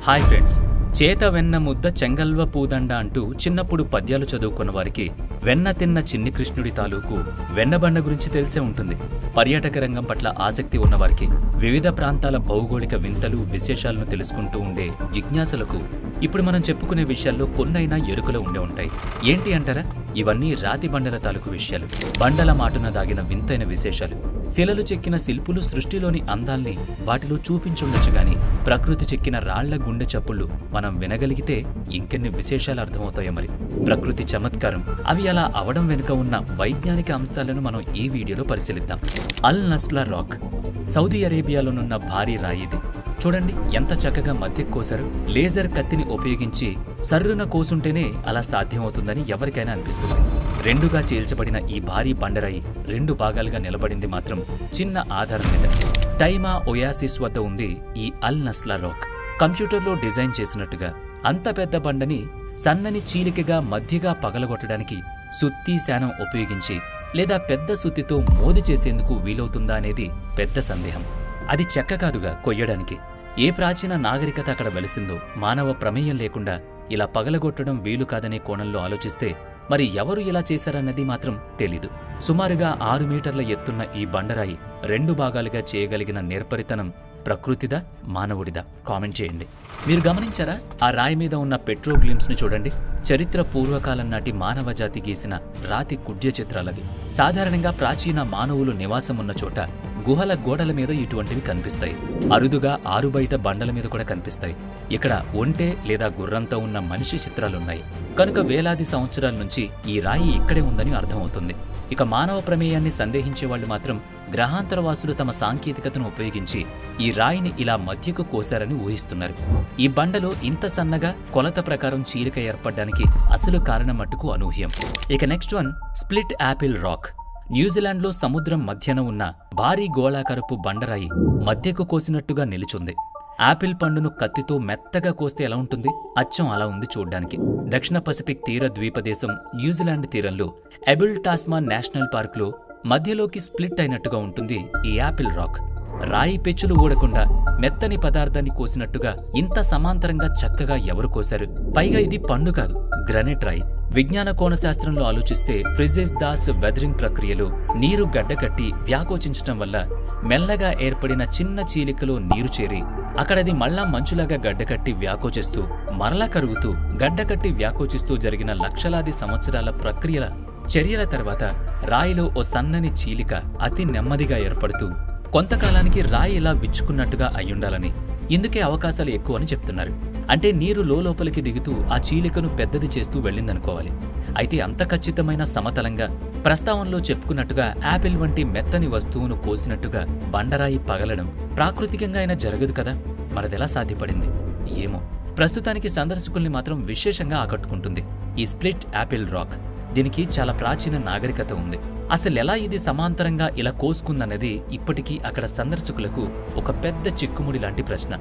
Hi friends, చేత వెన్న ముద్ద చెంగల్వ పూదండ అంటూ చిన్నప్పుడు పద్యాలు చదువుకున్న వారికి వెన్న తిన్న చిన్ని కృష్ణుడి తాలూకు వెన్నబండ గురించి తెలిసే ఉంటుంది. పర్యాటక రంగం పట్ల ఆసక్తి ఉన్నవారికి వివిధ ప్రాంతాల భౌగోళిక వింతలు విశేషాలను తెలుసుకుంటూ ఉండే జిజ్ఞాసులకు ఇప్పుడు మనం చెప్పుకునే విషయాల్లో కొన్నైనా ఎరుకలో ఉండే ఉంటాయి. ఏంటి అంటారా? ఇవన్నీ రాతి బండల తాలూకు విషయాలు. బండల మాటున దాగిన వింతైన విశేషాలు. శిలలు చెక్కిన శిల్పులు సృష్టిలోని అందాల్ని వాటిలో చూపించుండొచ్చు గాని ప్రకృతి చెక్కిన రాళ్ల గుండె చప్పుళ్ళు మనం వినగలిగితే ఇంకెన్ని విశేషాలు అర్థమవుతాయో మరి. ప్రకృతి చమత్కారం, అవి అలా అవడం వెనుక ఉన్న వైజ్ఞానిక అంశాలను మనం ఈ వీడియోలో పరిశీలిద్దాం. అల్ నస్లా రాక్ సౌదీ అరేబియాలోనున్న భారీ రాయిది. చూడండి ఎంత చక్కగా మధ్యకు కోసారు. లేజర్ కత్తిని ఉపయోగించి సర్రున కోసుంటేనే అలా సాధ్యమవుతుందని ఎవరికైనా అనిపిస్తుంది. రెండుగా చీల్చబడిన ఈ భారీ బండరాయి రెండు భాగాలుగా నిలబడింది మాత్రం చిన్న ఆధారం మీద. టైమా ఒయాసిస్ వద్ద ఉంది ఈ అల్ నస్లా రాక్. కంప్యూటర్లో డిజైన్ చేసినట్టుగా అంత పెద్ద బండని సన్నని చీలికగా మధ్యగా పగలగొట్టడానికి సుత్తి శానం ఉపయోగించి లేదా పెద్ద సుత్తితో మోది చేసేందుకు వీలవుతుందా అనేది పెద్ద సందేహం. అది చెక్క కాదుగా కొయ్యడానికి. ఏ ప్రాచీన నాగరికత అక్కడ వెలిసిందో మానవ ప్రమేయం లేకుండా ఇలా పగలగొట్టడం వీలు కాదనే కోణంలో ఆలోచిస్తే మరి ఎవరు ఇలా చేశారన్నది మాత్రం తెలీదు. సుమారుగా 6 మీటర్ల ఎత్తున్న ఈ బండరాయి రెండు భాగాలుగా చేయగలిగిన నేర్పరితనం ప్రకృతిదా మానవుడిదా? కామెంట్ చేయండి. మీరు గమనించారా? ఆ రాయి మీద ఉన్న పెట్రోగ్లిమ్స్ ని చూడండి. చరిత్ర పూర్వకాలం నాటి మానవ జాతి గీసిన రాతి కుడ్య చిత్రాలవి. సాధారణంగా ప్రాచీన మానవులు నివాసం ఉన్న చోట గుహల గోడల మీద ఇటువంటివి కనిపిస్తాయి. అరుదుగా ఆరుబయట బండల మీద కూడా కనిపిస్తాయి. ఇక్కడ ఒంటె లేదా గుర్రంతో ఉన్న మనిషి చిత్రాలున్నాయి కనుక వేలాది సంవత్సరాల నుంచి ఈ రాయి ఇక్కడే ఉందని అర్థమవుతుంది. ఇక మానవ ప్రమేయాన్ని సందేహించే వాళ్ళు మాత్రం గ్రహాంతరవాసులు తమ సాంకేతికతను ఉపయోగించి ఈ రాయిని ఇలా మధ్యకు కోశారని ఊహిస్తున్నారు. ఈ బండలో ఇంత సన్నగా కొలత ప్రకారం చీలిక ఏర్పడడానికి అసలు కారణం మట్టుకు అనూహ్యం. ఇక next one split apple rock. న్యూజిలాండ్లో సముద్రం మధ్యన ఉన్న భారీ గోళాకరపు బండరాయి మధ్యకు కోసినట్టుగా నిలుచుంది. యాపిల్ పండును కత్తితో మెత్తగా కోస్తే ఎలా ఉంటుంది? అచ్చం అలా ఉంది చూడ్డానికి. దక్షిణ పసిఫిక్ తీర ద్వీపదేశం న్యూజిలాండ్ తీరంలో ఎబుల్ టాస్మాన్ నేషనల్ పార్క్లో మధ్యలోకి స్ప్లిట్ అయినట్టుగా ఉంటుంది ఈ యాపిల్ రాక్. రాయి పెచ్చులు ఊడకుండా మెత్తని పదార్థాన్ని కోసినట్టుగా ఇంత సమాంతరంగా చక్కగా ఎవరు కోశారు? పైగా ఇది పండు కాదు, గ్రనైట్ రాయి. విజ్ఞాన కోణశాస్త్రంలో ఆలోచిస్తే ఫ్రిజెస్ దాస్ వెదరింగ్ ప్రక్రియలో నీరు గడ్డకట్టి వ్యాకోచించటం వల్ల మెల్లగా ఏర్పడిన చిన్న చీలికలో నీరు చేరి అక్కడది మళ్ళా మంచులాగా గడ్డకట్టి వ్యాకోచిస్తూ మరలా కరుగుతూ గడ్డకట్టి వ్యాకోచిస్తూ జరిగిన లక్షలాది సంవత్సరాల ప్రక్రియల చర్యల తర్వాత రాయిలో ఓ సన్నని చీలిక అతి నెమ్మదిగా ఏర్పడుతూ కొంతకాలానికి రాయి ఇలా విచ్చుకున్నట్టుగా అయ్యుండాలని, ఇందుకే అవకాశాలు ఎక్కువ అని చెప్తున్నారు. అంటే నీరు లోపలికి దిగుతూ ఆ చీలికను పెద్దది చేస్తూ వెళ్ళిందనుకోవాలి. అయితే అంత ఖచ్చితమైన సమతలంగా ప్రస్తావనలో చెప్పుకున్నట్టుగా యాపిల్ వంటి మెత్తని వస్తువును కోసినట్టుగా బండరాయి పగలడం ప్రాకృతికంగా అయినా జరగదు కదా. మనదెలా సాధ్యపడింది ఏమో. ప్రస్తుతానికి సందర్శకుల్ని మాత్రం విశేషంగా ఆకట్టుకుంటుంది ఈ స్ప్లిట్ యాపిల్ రాక్. దీనికి చాలా ప్రాచీన నాగరికత ఉంది. అసలెలా ఇది సమాంతరంగా ఇలా కోసుకుందన్నది ఇప్పటికీ అక్కడ సందర్శకులకు ఒక పెద్ద చిక్కుముడి లాంటి ప్రశ్న.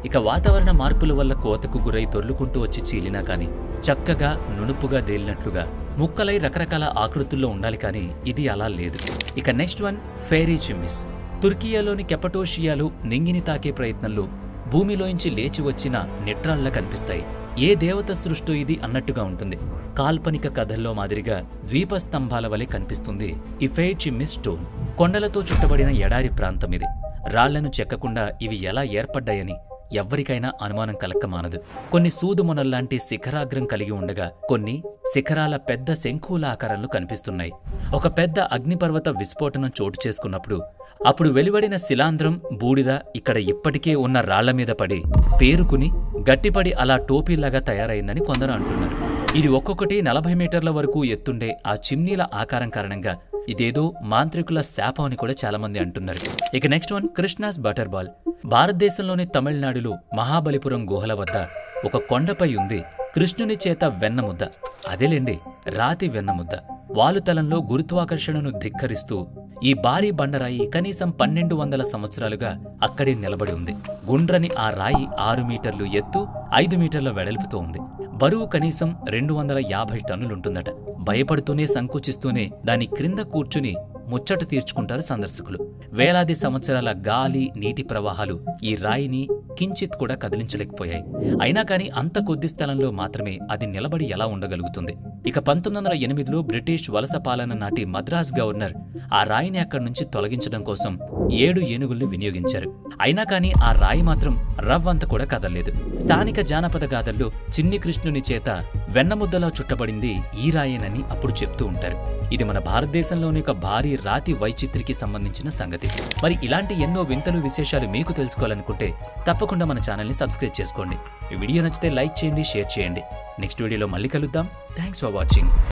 ఇక వాతావరణ మార్పుల వల్ల కోతకు గురై దొర్లుకుంటూ వచ్చి చీలినా కాని చక్కగా నునుపుగా దేలినట్లుగా ముక్కలై రకరకాల ఆకృతుల్లో ఉండాలి కానీ ఇది అలా లేదు. ఇక నెక్స్ట్ వన్ ఫెయిరీ చిమ్మిస్. తుర్కియాలోని కెపటోషియాలో నింగిని తాకే ప్రయత్నంలో భూమిలోంచి లేచి వచ్చిన నిట్రాళ్ల కనిపిస్తాయి. ఏ దేవత సృష్టో ఇది అన్నట్టుగా ఉంటుంది. కాల్పనిక కథల్లో మాదిరిగా ద్వీపస్తంభాల వలె కనిపిస్తుంది ఈ ఫెయిరీ చిమ్మిస్ స్టోన్. కొండలతో చుట్టబడిన ఎడారి ప్రాంతం ఇది. రాళ్లను చెక్కకుండా ఇవి ఎలా ఏర్పడ్డాయని ఎవ్వరికైనా అనుమానం కలక్క మానదు. కొన్ని సూదుమొనల్లాంటి శిఖరాగ్రం కలిగి ఉండగా కొన్ని శిఖరాల పెద్ద శంఖుల ఆకారంలో కనిపిస్తున్నాయి. ఒక పెద్ద అగ్నిపర్వత విస్ఫోటనం చోటు చేసుకున్నప్పుడు అప్పుడు వెలువడిన శిలాంధ్రం బూడిద ఇక్కడ ఇప్పటికే ఉన్న రాళ్ల మీద పడి పేరుకుని గట్టిపడి అలా టోపీలాగా తయారైందని కొందరు అంటున్నారు. ఇది ఒక్కొక్కటి 40 మీటర్ల వరకు ఎత్తుండే ఆ చిమ్నీల ఆకారం కారణంగా ఇదేదో మాంత్రికుల శాపం అని కూడా చాలామంది అంటున్నారు. ఇక next one Krishna's butter ball. భారతదేశంలోని తమిళనాడులో మహాబలిపురం గుహల వద్ద ఒక కొండపై ఉంది కృష్ణుని చేత వెన్నముద్ద. అదేలేండి, రాతి వెన్నముద్ద. వాలుతలంలో గురుత్వాకర్షణను ధిక్కరిస్తూ ఈ భారీ బండరాయి కనీసం 1200 సంవత్సరాలుగా అక్కడే నిలబడి ఉంది. గుండ్రని ఆ రాయి 6 మీటర్లు ఎత్తు, 5 మీటర్ల వెడల్పుతో ఉంది. బరువు కనీసం 250 టన్నులుంటుందట. భయపడుతూనే సంకోచిస్తూనే దాని క్రింద కూర్చుని ముచ్చట తీర్చుకుంటారు సందర్శకులు. వేలాది సంవత్సరాల గాలి నీటి ప్రవాహాలు ఈ రాయిని కించిత్ కూడా కదిలించలేకపోయాయి. అయినా కానీ అంత కొద్ది స్థలంలో మాత్రమే అది నిలబడి ఎలా ఉండగలుగుతుంది? ఇక 1908లో బ్రిటిష్ వలస పాలన నాటి మద్రాస్ గవర్నర్ ఆ రాయిని అక్కడి నుంచి తొలగించడం కోసం 7 ఏనుగుల్ని వినియోగించారు. అయినా కానీ ఆ రాయి మాత్రం రవ్వంత కూడా కదలలేదు. స్థానిక జానపద గాథల్లో చిన్ని కృష్ణుని చేత వెన్నముద్దలా చుట్టబడింది ఈ రాయేనని అప్పుడు చెప్తూ ఉంటారు. ఇది మన భారతదేశంలోని ఒక భారీ రాతి వైచిత్రికి సంబంధించిన సంగతి. మరి ఇలాంటి ఎన్నో వింతలు విశేషాలు మీకు తెలుసుకోవాలనుకుంటే తప్పకుండా మన ఛానల్ని సబ్స్క్రైబ్ చేసుకోండి. ఈ వీడియో నచ్చితే లైక్ చేయండి, షేర్ చేయండి. నెక్స్ట్ వీడియోలో మళ్ళీ కలుద్దాం. Thanks for watching.